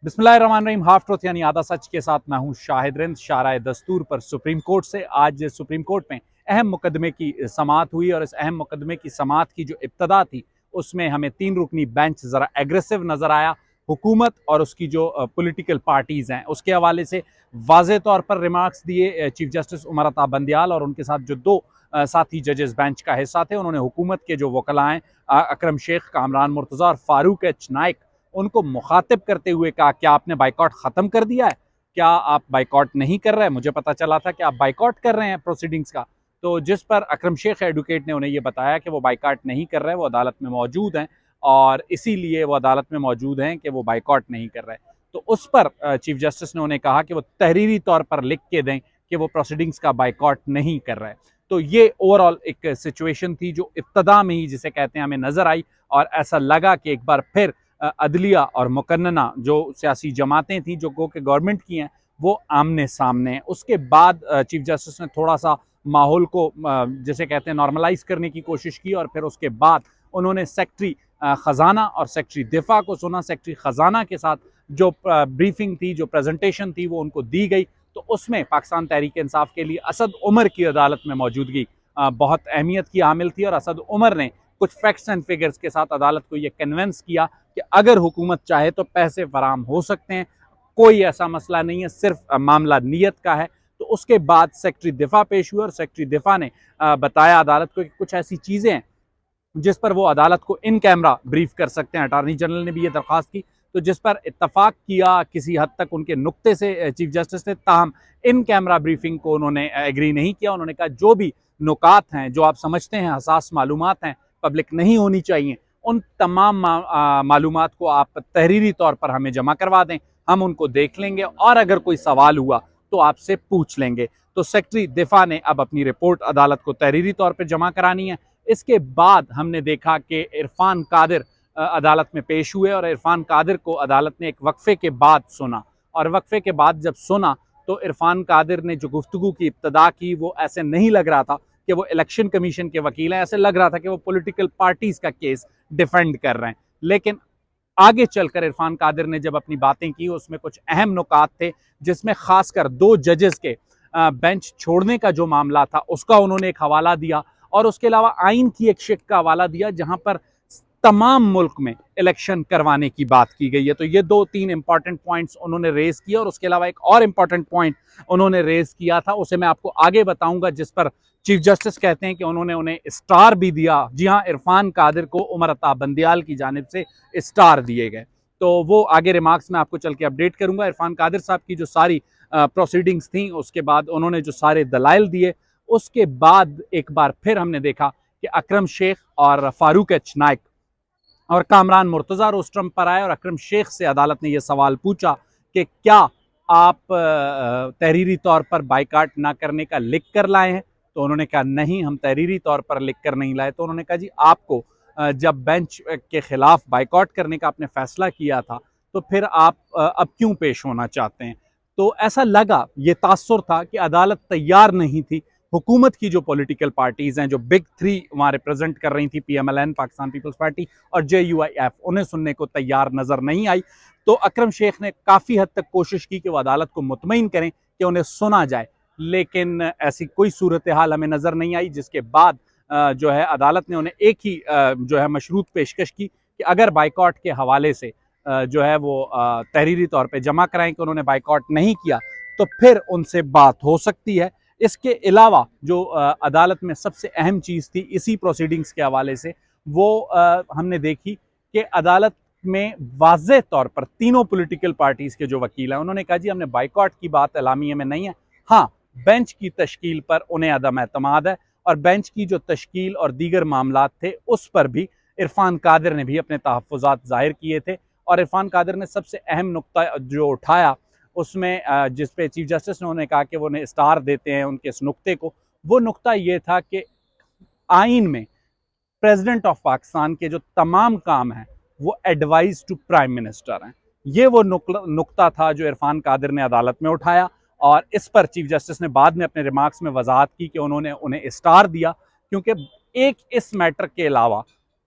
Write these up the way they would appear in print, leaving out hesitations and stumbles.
बिस्मिल्लाहिर्रहमानिर्रहीम। Half truth यानी आधा सच के साथ मैं हूं शाहिद रिंद। शाराए दस्तूर पर सुप्रीम कोर्ट से आज सुप्रीम कोर्ट में अहम मुकदमे की समाअत हुई और इस अहम मुकदमे की समाअत की जो इब्तदा थी उसमें हमें 3 रुकनी बेंच ज़रा एग्रेसिव नज़र आया। हुकूमत और उसकी जो पॉलिटिकल पार्टीज़ हैं उसके हवाले से वाज़े तौर पर रिमार्क्स दिए चीफ जस्टिस उमर अता बंदियाल और उनके साथ जो दो साथी जजेस बेंच का हिस्सा थे। उन्होंने हुकूमत के जो वकला हैं अकरम शेख, कामरान मुर्तज़ा और फारूक एच नाइक, उनको मुखातिब करते हुए कहा, क्या आपने बाइकॉट ख़त्म कर दिया है? क्या आप बाइकॉट नहीं कर रहे हैं? मुझे पता चला था कि आप बाइकॉट कर रहे हैं प्रोसीडिंग्स का। तो जिस पर अकरम शेख एडवोकेट ने उन्हें यह बताया कि वो बाइकॉट नहीं कर रहे हैं, वो अदालत में मौजूद हैं और इसीलिए वो अदालत में मौजूद हैं कि वो बाइकॉट नहीं कर रहे। तो उस पर चीफ जस्टिस ने उन्हें कहा कि वो तहरीरी तौर पर लिख के दें कि वो प्रोसीडिंग्स का बाइकॉट नहीं कर रहे। तो ये ओवरऑल एक सिचुएशन थी जो इब्तदा में ही, जिसे कहते हैं, हमें नजर आई और ऐसा लगा कि एक बार फिर अदलिया और मुकन्नना जो सियासी जमातें थी जो कि गवर्नमेंट की हैं वो आमने सामने हैं। उसके बाद चीफ जस्टिस ने थोड़ा सा माहौल को जैसे कहते हैं नॉर्मलाइज करने की कोशिश की और फिर उसके बाद उन्होंने सेक्रेटरी ख़जाना और सेक्रेटरी दिफा को सुना। सेक्रेटरी ख़जाना के साथ जो ब्रीफिंग थी, जो प्रेजेंटेशन थी, वो उनको दी गई। तो उसमें पाकिस्तान तहरीक इंसाफ के लिए असद उमर की अदालत में मौजूदगी बहुत अहमियत की हामिल थी और असद उमर ने कुछ फैक्ट्स एंड फिगर्स के साथ अदालत को यह कन्विंस किया कि अगर हुकूमत चाहे तो पैसे फराम हो सकते हैं, कोई ऐसा मसला नहीं है, सिर्फ मामला नीयत का है। तो उसके बाद सेक्रेटरी दिफा पेश हुए और सेक्रेटरी दिफा ने बताया अदालत को कि कुछ ऐसी चीज़ें हैं जिस पर वो अदालत को इन कैमरा ब्रीफ कर सकते हैं। अटारनी जनरल ने भी ये दरख्वास्त की, तो जिस पर इत्तफाक किया किसी हद तक उनके नुक्ते से चीफ जस्टिस ने, ताहम इन कैमरा ब्रीफिंग को उन्होंने एग्री नहीं किया। उन्होंने कहा जो भी नुकात हैं, जो आप समझते हैं हसास मालूमात हैं, पब्लिक नहीं होनी चाहिए, उन तमाम मालूमात को आप तहरीरी तौर पर हमें जमा करवा दें, हम उनको देख लेंगे और अगर कोई सवाल हुआ तो आपसे पूछ लेंगे। तो सेक्रेटरी दिफा ने अब अपनी रिपोर्ट अदालत को तहरीरी तौर पर जमा करानी है। इसके बाद हमने देखा कि इरफान कादिर अदालत में पेश हुए और इरफान कादिर को अदालत ने एक वक्फे के बाद सुना और वक्फे के बाद जब सुना तो इरफान कादिर ने जो गुफ्तगू की इब्तदा की वो ऐसे नहीं लग रहा था कि वो इलेक्शन कमीशन के वकील हैं, ऐसे लग रहा था कि वो पॉलिटिकल पार्टीज का केस डिफेंड कर रहे हैं। लेकिन आगे चलकर इरफान कादिर ने जब अपनी बातें की उसमें कुछ अहम नुकात थे, जिसमें खासकर दो जजेस के बेंच छोड़ने का जो मामला था उसका उन्होंने एक हवाला दिया और उसके अलावा आइन की एक शिक का हवाला दिया जहां पर तमाम मुल्क में इलेक्शन करवाने की बात की गई है। तो ये 2-3 इंपॉर्टेंट पॉइंट्स उन्होंने रेज किया और उसके अलावा एक और इंपॉर्टेंट पॉइंट उन्होंने रेज किया था, उसे मैं आपको आगे बताऊंगा, जिस पर चीफ जस्टिस कहते हैं कि उन्होंने उन्हें स्टार भी दिया। जी हाँ, इरफान कादिर को उमर अता बंदियाल की जानिब से स्टार दिए गए। तो वो आगे रिमार्क्स में आपको चल के अपडेट करूंगा। इरफान कादिर साहब की जो सारी प्रोसीडिंग्स थी, उसके बाद उन्होंने जो सारे दलाइल दिए, उसके बाद एक बार फिर हमने देखा कि अकरम शेख और फारूक एच नाइक और कामरान मुर्तज़ा रोस्ट्रम पर आए और अकरम शेख से अदालत ने यह सवाल पूछा कि क्या आप तहरीरी तौर पर बाइकाट ना करने का लिख कर लाए हैं? तो उन्होंने कहा नहीं, हम तहरीरी तौर पर लिख कर नहीं लाए। तो उन्होंने कहा जी, आपको जब बेंच के खिलाफ बाइकआउट करने का आपने फैसला किया था तो फिर आप अब क्यों पेश होना चाहते हैं? तो ऐसा लगा, ये तासुर था कि अदालत तैयार नहीं थी। हुकूमत की जो पॉलिटिकल पार्टीज हैं, जो बिग थ्री वहाँ रिप्रेजेंट कर रही थी, PMLN पाकिस्तान पीपल्स पार्टी और JUIF, उन्हें सुनने को तैयार नजर नहीं आई। तो अकरम शेख ने काफ़ी हद तक कोशिश की कि वह अदालत को मुतमईन करें कि उन्हें सुना जाए, लेकिन ऐसी कोई सूरत हाल हमें नज़र नहीं आई। जिसके बाद जो है अदालत ने उन्हें एक ही जो है मशरूत पेशकश की कि अगर बाइकआउट के हवाले से जो है वो तहरीरी तौर पर जमा कराएं कि उन्होंने बाइकआउट नहीं किया तो फिर उनसे बात हो सकती है। इसके अलावा जो अदालत में सबसे अहम चीज़ थी इसी प्रोसीडिंग्स के हवाले से, वो हमने देखी कि अदालत में वाज़ेह तौर पर तीनों पॉलिटिकल पार्टीज़ के जो वकील हैं उन्होंने कहा जी, हमने बाइकआउट की बात एलामिया में नहीं है, हाँ बेंच की तश्कील पर उन्हें अदम एतमाद है और बेंच की जो तश्कील और दीगर मामलात थे उस पर भी इरफान कादिर ने भी अपने तहफ़्फ़ुज़ात ज़ाहिर किए थे। और इरफान कादिर ने सबसे अहम नुक्ता जो उठाया उसमें जिस पे चीफ जस्टिस ने उन्हें कहा कि वो उन्हें स्टार देते हैं उनके इस नुक्ते को, वो नुक्ता ये था कि आइन में प्रेसिडेंट ऑफ पाकिस्तान के जो तमाम काम हैं वो एडवाइस टू प्राइम मिनिस्टर हैं। ये वो नुक्ता था जो इरफान कादिर ने अदालत में उठाया और इस पर चीफ जस्टिस ने बाद में अपने रिमार्क्स में वजाहत की कि उन्होंने उन्हें स्टार दिया क्योंकि एक इस मैटर के अलावा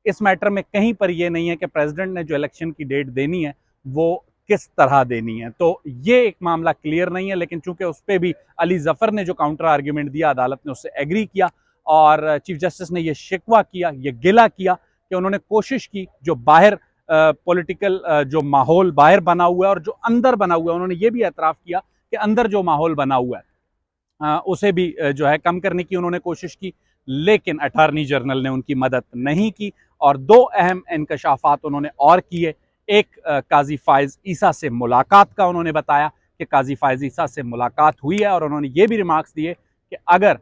इस मैटर में कहीं पर यह नहीं है कि प्रेसिडेंट ने जो इलेक्शन की डेट देनी है वो किस तरह देनी है। तो ये एक मामला क्लियर नहीं है, लेकिन चूंकि उस पर भी अली जफ़र ने जो काउंटर आर्ग्यूमेंट दिया, अदालत ने उससे एग्री किया और चीफ जस्टिस ने यह शिकवा किया, यह गिला किया कि उन्होंने कोशिश की जो बाहर पॉलिटिकल जो माहौल बाहर बना हुआ है और जो अंदर बना हुआ है, उन्होंने ये भी एतराफ़ किया कि अंदर जो माहौल बना हुआ है उसे भी जो है कम करने की उन्होंने कोशिश की, लेकिन अटॉर्नी जनरल ने उनकी मदद नहीं की। और दो अहम इंकशाफात उन्होंने और किए। एक काजी फायज़ ईसा से मुलाकात का उन्होंने बताया कि काजी फायज़ ईसा से मुलाकात हुई है, और उन्होंने ये भी रिमार्क्स दिए कि अगर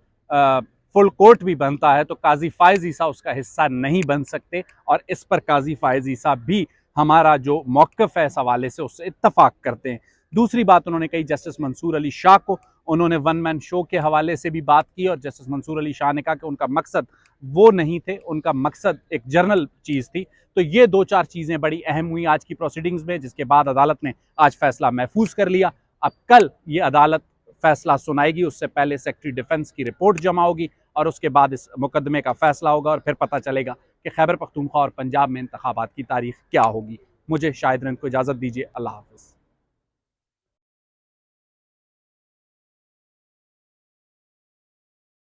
फुल कोर्ट भी बनता है तो काजी फायज़ ईसा उसका हिस्सा नहीं बन सकते, और इस पर काजी फायज़ ईसा भी हमारा जो मौक़िफ़ है इस हवाले से उससे इत्तफाक करते हैं। दूसरी बात उन्होंने कही, जस्टिस मंसूर अली शाह को उन्होंने वन मैन शो के हवाले से भी बात की, और जस्टिस मंसूर अली शाह ने कहा कि उनका मकसद वो नहीं थे, उनका मकसद एक जर्नल चीज़ थी। तो ये दो चार चीज़ें बड़ी अहम हुई आज की प्रोसीडिंग्स में, जिसके बाद अदालत ने आज फैसला महफूज कर लिया। अब कल ये अदालत फैसला सुनाएगी, उससे पहले सेक्रेटरी डिफेंस की रिपोर्ट जमा होगी और उसके बाद इस मुकदमे का फैसला होगा, और फिर पता चलेगा कि खैबर पख्तूनख्वा और पंजाब में इंतखाबात की तारीख क्या होगी। मुझे शाहिद रिंद को इजाज़त दीजिए। अल्लाह हाफ़िज़।